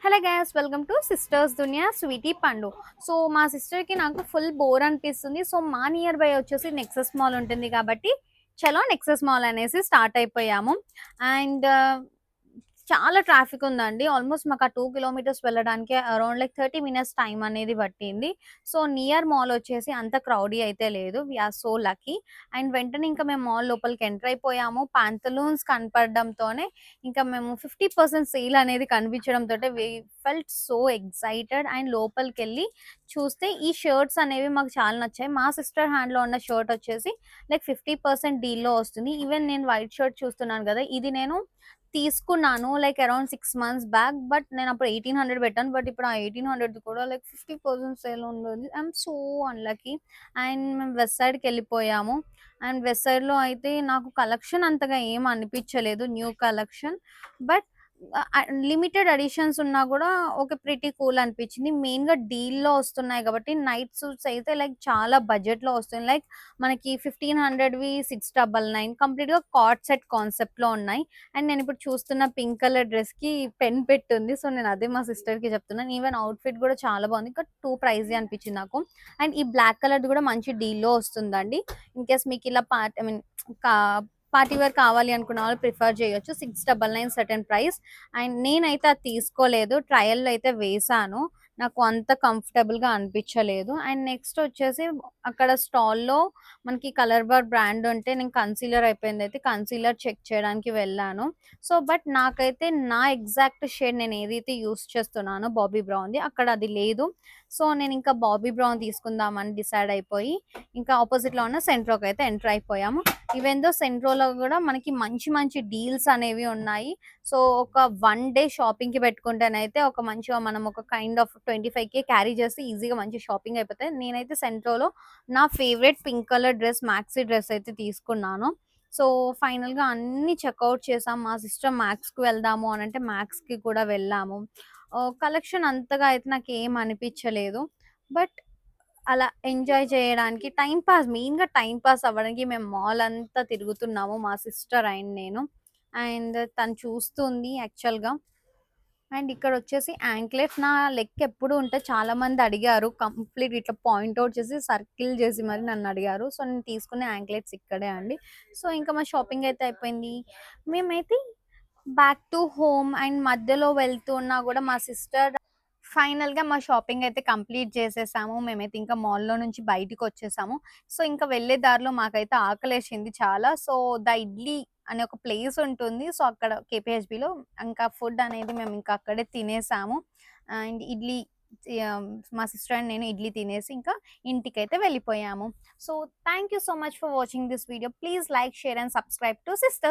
Hello guys, welcome to sisters Duniya Sweety పండు. So మా సిస్టర్కి నాకు ఫుల్ బోర్ అనిపిస్తుంది. సో మా నియర్ బై వచ్చేసి నెక్సెస్ మాల్ ఉంటుంది కాబట్టి చలో నెక్సెస్ మాల్ అనేసి స్టార్ట్ అయిపోయాము. అండ్ చాలా ట్రాఫిక్ ఉందండి. ఆల్మోస్ట్ మాకు ఆ 2 కిలోమీటర్స్ వెళ్ళడానికి అరౌండ్ లైక్ 30 మినిట్స్ టైం అనేది పట్టింది. సో నియర్ మాల్ వచ్చేసి అంత క్రౌడీ అయితే లేదు. We are so lucky. And వెంటనే ఇంకా మేము మాల్ లోపలికి ఎంటర్ అయిపోయాము. పాంతలూన్స్ కనపడడంతోనే ఇంకా మేము 50% సేల్ అనేది కనిపించడంతోటే we felt so excited. And లోపలికెళ్ళి చూస్తే ఈ షర్ట్స్ అనేవి మాకు చాలా నచ్చాయి. మా సిస్టర్ హ్యాండ్‌లో ఉన్న షర్ట్ వచ్చేసి లైక్ 50% డీల్‌లో వస్తుంది. ఈవెన్ నేను వైట్ షర్ట్ చూస్తున్నాను గదా! ఇది నేను తీసుకున్నాను like around 6 months back. But నేను అప్పుడు 1800 పెట్టాను. బట్ ఇప్పుడు ఆ 1800 కూడా లైక్ 50% సేల్ ఉంది. I'm so unlucky. అండ్ మేము వెస్ట్ సైడ్‌కెళ్ళిపోయాము. అండ్ వెస్ట్ సైడ్‌లో అయితే నాకు కలెక్షన్ అంతగా ఏం అనిపించలేదు, new collection. But limited editions ఉన్నా కూడా ఓకే, ప్రిటీ కూల్ అనిపించింది. మెయిన్‌గా డీల్‌లో వస్తున్నాయి కాబట్టి నైట్ సూట్స్ అయితే లైక్ చాలా బడ్జెట్‌లో వస్తుంది. లైక్ మనకి 1500వి 699 కంప్లీట్‌గా కార్డ్ సెట్ కాన్సెప్ట్‌లో ఉన్నాయి. అండ్ నేనిప్పుడు చూస్తున్న పింక్ కలర్ డ్రెస్‌కి పెన్ పెట్టుంది. సో, నేను అదే మా సిస్టర్‌కి చెప్తున్నాను. ఈవెన్ అవుట్‌ఫిట్ గూడా చాలా బాగుంది. ఇంకా టూ ప్రైజీ అనిపించింది నాకు. అండ్ ఈ బ్లాక్ కలర్‌ది గూడా మంచి డీల్‌లో వస్తుందండి. ఇన్‌కేస్ మీకిలా ఐ మీన్ కా పార్టీ వేర్ కావాలి అనుకున్న వాళ్ళు ప్రిఫర్ చేయొచ్చు. 699 సర్టెన్ ప్రైస్. అండ్ నేనైతే అది తీసుకోలేదు. ట్రయల్‌లో అయితే వేశాను. నాకు అంత కంఫర్టబుల్‌గా అనిపించలేదు. అండ్ నెక్స్ట్ వచ్చేసి అక్కడ స్టాల్‌లో మనకి కలర్ బార్ బ్రాండ్ ఉంటే నేను కన్సీలర్ అయిపోయిందయితే కన్సీలర్ చెక్ చేయడానికి వెళ్ళాను. సో, బట్ నాకైతే నా ఎగ్జాక్ట్ షేడ్ నేను ఏదైతే యూజ్ చేస్తున్నానో బాబీ బ్రౌన్‌ది అక్కడ అది లేదు. సో, నేనింకా బాబీ బ్రౌన్ తీసుకుందామని డిసైడ్ అయిపోయి ఇంకా ఆపోజిట్‌లో ఉన్న సెంట్రోకి అయితే ఎంటర్ అయిపోయాము. ఈవెన్ దో సెంట్రోలో గూడా మనకి మంచి మంచి డీల్స్ అనేవి ఉన్నాయి. సో, ఒక 1 డే షాపింగ్‌కి పెట్టుకుంటేనైతే ఒక మంచిగా మనం ఒక కైండ్ ఆఫ్ 25,000 క్యారీ చేస్తే ఈజీగా మంచి షాపింగ్ అయిపోతది. నేనైతే సెంట్రోలో నా favourite pink colour dress Maxi dress అయితే తీసుకున్నాను. సో, ఫైనల్‌గా అన్నీ చెకౌట్ చేసాం. మా సిస్టర్ మ్యాక్స్‌కి వెళ్దాము అనంటే మ్యాక్స్‌కి కూడా వెళ్ళాము. కలెక్షన్ అంతగా అయితే నాకేం అనిపిచ్చలేదు. బట్ అలా ఎంజాయ్ చేయడానికి టైమ్ పాస్, మెయిన్‌గా టైమ్ పాస్ అవ్వడానికి మేము మాల్ అంతా తిరుగుతున్నాము మా సిస్టర్ అండ్ నేను. అండ్ తను చూస్తుంది యాక్చువల్‌గా. అండ్ ఇక్కడొచ్చేసి యాంక్లెట్ నా లెగ్ ఎప్పుడు ఉంటే చాలామంది అడిగారు. కంప్లీట్ ఇట్లా పాయింట్ ఔట్ చేసి సర్కిల్ చేసి మరి నన్నడిగారు. సో, నేను తీసుకునే యాంక్లెట్స్ ఇక్కడే అండి. సో, ఇంకా మా షాపింగ్ అయితే అయిపోయింది. మేమైతే బ్యాక్ టు హోమ్ అండ్ మధ్యలో వెళ్తున్నా గూడా మా సిస్టర్ ఫైనల్‌గా మా షాపింగ్ అయితే కంప్లీట్ చేసేసాము. మేమైతే ఇంకా మాల్‌లో నుంచి బయటికొచ్చేసాము. సో, ఇంకా వెళ్ళే దారిలో మాకైతే ఆకలేసింది చాలా. సో, ద ఇడ్లీ అనే ఒక ప్లేస్ ఉంటుంది. సో, అక్కడ కేపీహెచ్‌బీలో ఇంకా ఫుడ్ అనేది మేము ఇంకా అక్కడే తినేసాము. అండ్ ఇడ్లీ ఆహ్, మా సిస్టర్ అండ్ నేను ఇడ్లీ తినేసి ఇంకా ఇంటికైతే వెళ్ళిపోయాము. So, thank you so much for watching this video. Please like, share and subscribe to sisters